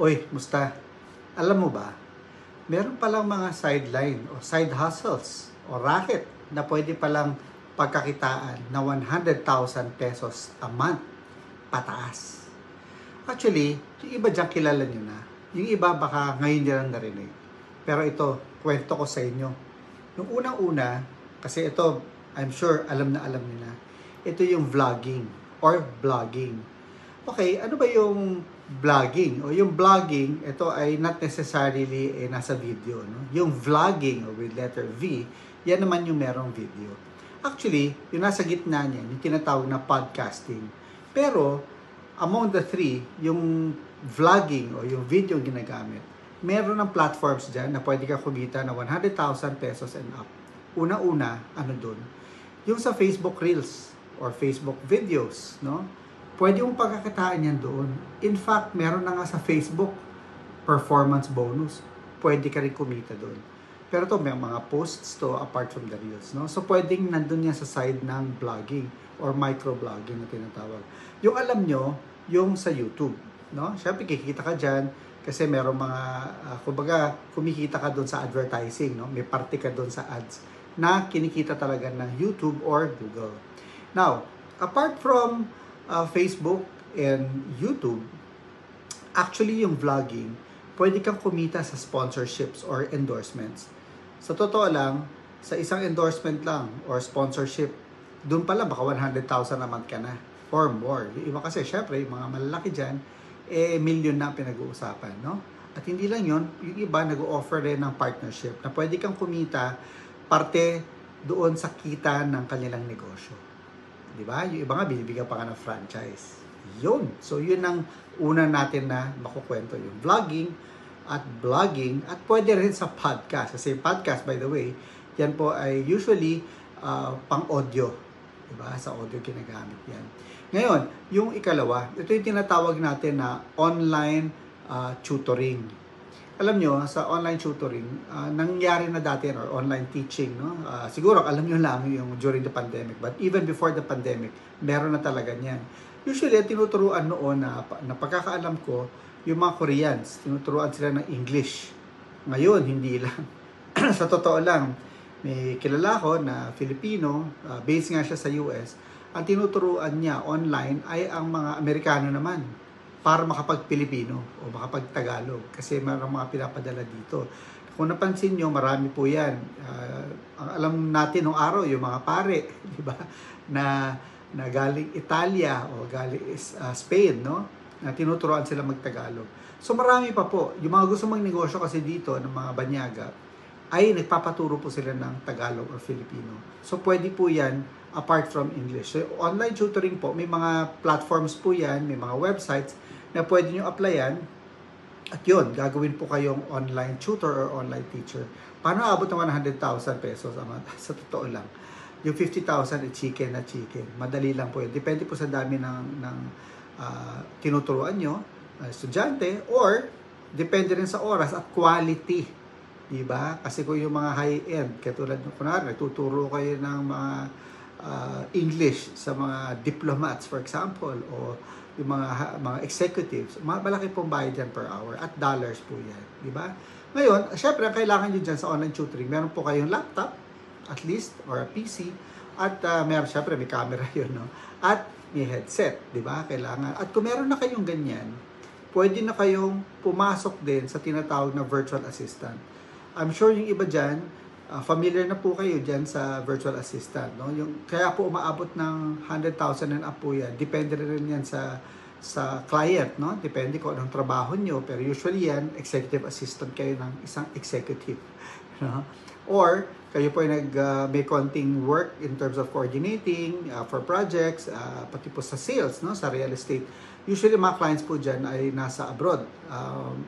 Uy, musta? Alam mo ba, meron palang mga sideline o side hustles o racket na pwede palang pagkakitaan na 100,000 pesos a month pataas. Actually, yung iba dyan kilala nyo na. Yung iba baka ngayon nyo lang narinig. Pero ito, kwento ko sa inyo. Yung unang-una, kasi ito, I'm sure alam nyo na. Ito yung vlogging or blogging. Okay, ano ba yung vlogging? O yung vlogging, ito ay not necessarily nasa video. No? Yung vlogging with letter V, yan naman yung merong video. Actually, yung nasa gitna niyan, yung tinatawag na podcasting. Pero, among the three, yung vlogging o yung video ginagamit, meron ng platforms dyan na pwede ka kumita na 100,000 pesos and up. Una-una, ano dun? Yung sa Facebook Reels or Facebook videos, no? Pwede mong pagkakitaan yan doon. In fact, meron na nga sa Facebook performance bonus. Pwede ka rin kumita doon. Pero to may mga posts to apart from the reels, no? So pwedeng nandun yan sa side ng blogging or microblogging na tinatawag. Yung alam nyo, yung sa YouTube, no? Syempre kikita ka dyan kasi meron mga kumbaga kumikita ka doon sa advertising, no? May parte ka doon sa ads na kinikita talaga ng YouTube or Google. Now, apart from Facebook and YouTube, actually yung vlogging, pwede kang kumita sa sponsorships or endorsements. Sa totoo lang, sa isang endorsement lang or sponsorship, dun pala baka 100,000 a month ka na or more. Yung iba kasi, syempre, yung mga malalaki dyan, million na pinag-uusapan, no? At hindi lang yun, yung iba nag-offer rin ng partnership na pwede kang kumita parte doon sa kita ng kanilang negosyo. Diba? Yung iba nga, binibigyan pa ka ng franchise. Yun. So, yun ang una natin na makukwento. Yung vlogging at blogging at pwede rin sa podcast. Kasi podcast, by the way, yan po ay usually pang-audio. Diba? Sa audio ginagamit yan. Ngayon, yung ikalawa, ito yung tinatawag natin na online tutoring. Alam nyo, sa online tutoring, nangyari na dati or online teaching, no? Siguro, alam nyo lang yung during the pandemic. But even before the pandemic, meron na talaga niyan. Usually, tinuturuan noon na pagkakaalam ko, yung mga Koreans, tinuturuan sila ng English. Ngayon, hindi lang. Sa totoo lang, may kilala ko na Filipino, based nga siya sa US, ang tinuturuan niya online ay ang mga Amerikano naman para makapag-Pilipino o makapag-Tagalog kasi mayroong mga pinapadala dito. Kung napansin nyo, marami po yan. Ang alam natin nung araw, yung mga pare, di ba? Na galing Italia o galing Spain, no? Na tinuturuan sila mag-Tagalog. So marami pa po. Yung mga gusto magnegosyo kasi dito ng mga banyaga, ay nagpapaturo po sila ng Tagalog or Filipino. So pwede po yan apart from English. So online tutoring po, may mga platforms po yan, may mga websites na pwede nyo applyan at yun, gagawin po kayong online tutor or online teacher. Paano abot ng 100,000 pesos a month? Sa totoo lang. Yung 50,000 chicken na chicken. Madali lang po yun. Depende po sa dami ng tinuturuan nyo, estudyante, or depende rin sa oras at quality. Diba? Kasi kung yung mga high-end, katulad ng kunwari, nagtuturo kayo ng mga English sa mga diplomats, for example, o yung mga executives, malaki pong bayad dyan per hour at dollars po yan. Diba? Ngayon, syempre, ang kailangan nyo dyan sa online tutoring, meron po kayong laptop, at least, or a PC, at meron, syempre, may camera yun, no? At may headset, diba? Kailangan. At kung meron na kayong ganyan, pwede na kayong pumasok din sa tinatawag na virtual assistant. I'm sure yung iba dyan, familiar na po kayo dyan sa virtual assistant, no? Kaya po umaabot ng 100,000 and up po yan. Depende rin yan sa client, no? Depende kung anong trabaho nyo. Pero usually yan, executive assistant kayo ng isang executive. No? Or, kayo po ay may konting work in terms of coordinating for projects, pati po sa sales, no? Sa real estate. Usually, mga clients po dyan ay nasa abroad.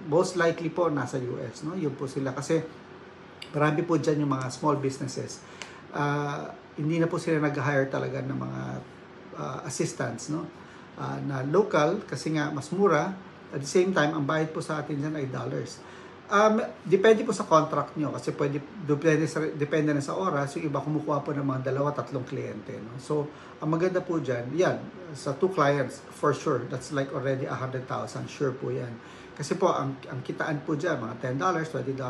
Most likely po nasa US, no? Yun po sila kasi marami po dyan yung mga small businesses. Hindi na po sila nag-hire talaga ng mga assistants, no? Na local kasi nga mas mura. At the same time, ang bayad po sa atin dyan ay dollars. Depende po sa contract nyo kasi depende na sa oras. Yung iba kumukuha po ng mga 2-3 kliyente. No? So, ang maganda po dyan, yan, sa 2 clients, for sure, that's like already 100,000, sure po yan. Kasi po, ang kitaan po dyan, mga $10, $20,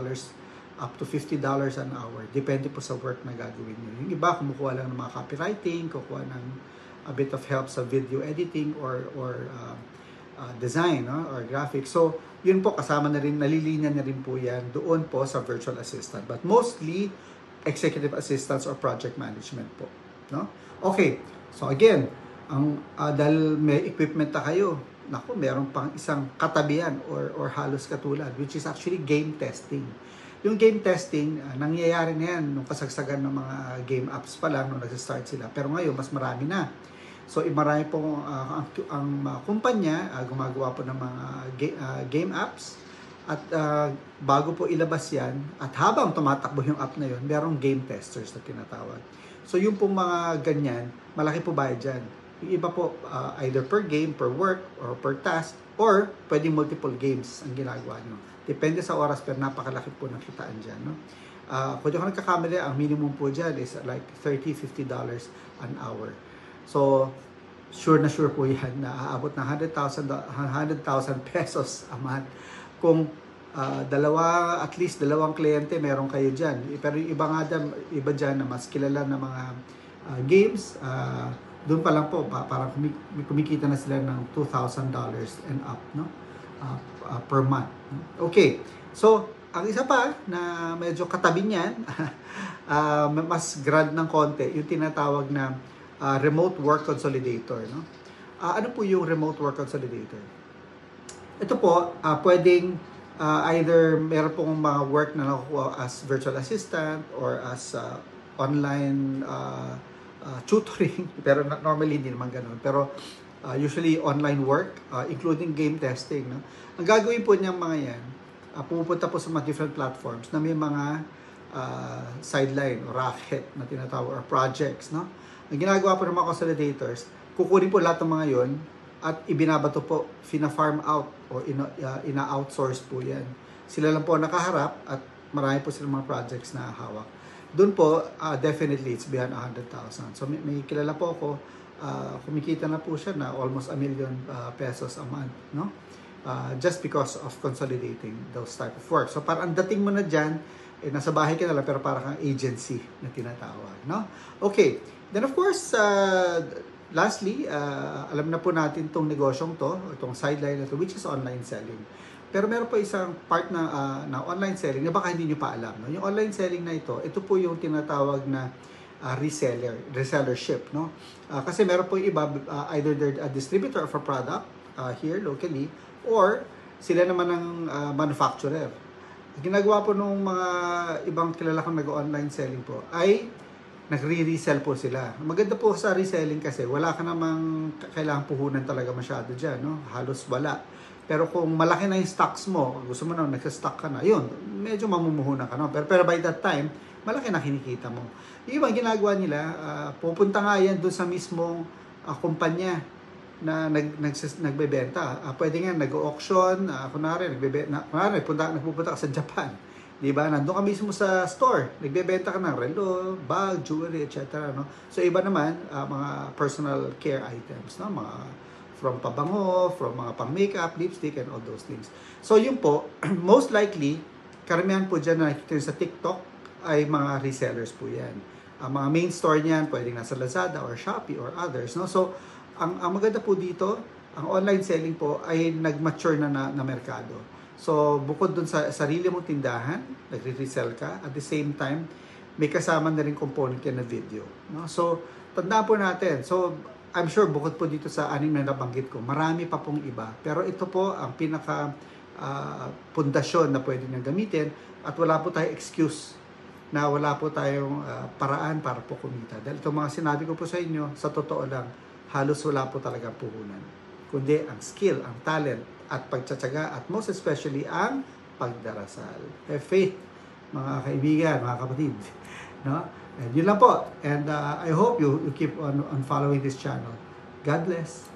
up to $50 an hour. Depende po sa work na gagawin nyo. Yung iba, kumukuha lang ng mga copywriting, kukuha ng a bit of help sa video editing or design, no? Or graphics. So, yun po kasama na rin, nalilinya na rin po yan doon po sa virtual assistant. But mostly, executive assistants or project management po. No? Okay, so again, dahil may equipment na kayo, naku, meron pang isang katabihan or halos katulad, which is actually game testing. Yung game testing, nangyayari na yan nung kasagsagan ng mga game apps pa lang nung nag-start sila. Pero ngayon, mas marami na. So, marami pong ang kumpanya gumagawa po ng mga game apps at bago po ilabas yan at habang tumatakbo yung app na yun, merong game testers na tinatawag. So, yung pong mga ganyan, malaki po bayad dyan. Yung iba po, either per game, per work, or per task, or pwedeng multiple games ang ginagawa nyo. Depende sa oras, pero napakalaki po ng kitaan dyan. No? Kung di ako nagkakamali, ang minimum po dyan is like $30-50 an hour. So, sure na sure po yan na aabot na 100,000 pesos a month. Kung at least dalawang kliyente meron kayo dyan. Pero yung iba dyan na mas kilala na mga games, doon pa lang po, parang kumikita na sila ng $2,000 and up, no? Per month. Okay, so, ang isa pa na medyo katabi niyan, mas grand ng konti, yung tinatawag na remote work consolidator. No? Ano po yung remote work consolidator? Ito po, pwedeng either meron pong mga work na nakukuha as virtual assistant or as online tutoring. Pero normally hindi naman ganun. Pero usually online work, including game testing. No? Ang gagawin po niyang mga yan, pumupunta po sa mga different platforms na may mga sideline o racket na tinatawag or projects. No? Ang ginagawa po ng mga consolidators, kukunin po lahat ng mga yon at ibinabato po, fina-farm out o ina-outsource po yan. Sila lang po nakaharap at marami po silang mga projects na hawak. Doon po, definitely, it's beyond 100,000. So may kilala po ako, kumikita na po siya na almost 1 million pesos a month. No? Just because of consolidating those type of work. So parang dating mo na dyan, nasa bahay ka na lang, pero parang agency na tinatawag. No? Okay. Then of course, lastly, alam na po natin itong negosyong to, itong sideline na to, which is online selling. Pero meron po isang part na online selling na baka hindi nyo pa alam. No? Yung online selling na ito po yung tinatawag na resellership. No? Kasi meron po yung iba, either they're a distributor of a product here locally, or sila naman ang manufacturer. Ginagawa po nung mga ibang kilala kong nag-online selling po ay nagre-resell po sila. Maganda po sa reselling kasi wala ka namang kailangang puhunan talaga masyado dyan. No? Halos wala. Pero kung malaki na yung stocks mo, gusto mo na nagsa-stock ka na, yun, medyo mamumuhunan ka. No? Pero by that time, malaki na kinikita mo. Yung ibang ginagawa nila, pupunta nga yan doon sa mismong kumpanya na nagbebenta. Pwede nga nag-auction, kunwari nagpupunta ka sa Japan. Diba? Nandun ka mismo sa store. Nagbebenta ka ng relo, bag, jewelry, etc. No? So, iba naman, mga personal care items. No? Mga from pabango, from mga pang-makeup, lipstick, and all those things. So, yun po, most likely, karamihan po dyan na nakikita sa TikTok ay mga resellers po yan. Ang mga main store niyan, pwedeng nasa Lazada or Shopee or others. No? So, ang maganda po dito, ang online selling po ay nag-mature na merkado. So, bukod dun sa sarili mong tindahan, nagre-resell ka, at the same time, may kasama na rin component yan na video. No? So, tandaan po natin. So, I'm sure bukod po dito sa 6 na nabanggit ko, marami pa pong iba. Pero ito po ang pinaka pundasyon na pwede nyo gamitin at wala po tayong excuse na wala po tayong paraan para po kumita. Dahil itong mga sinabi ko po sa inyo, sa totoo lang, halos wala po talagang puhunan. Kundi ang skill, ang talent, at pagtsatsaga, at most especially ang pagdarasal. Have faith, mga kaibigan, mga kapatid. No? And yun lang po. And I hope you keep on following this channel. God bless.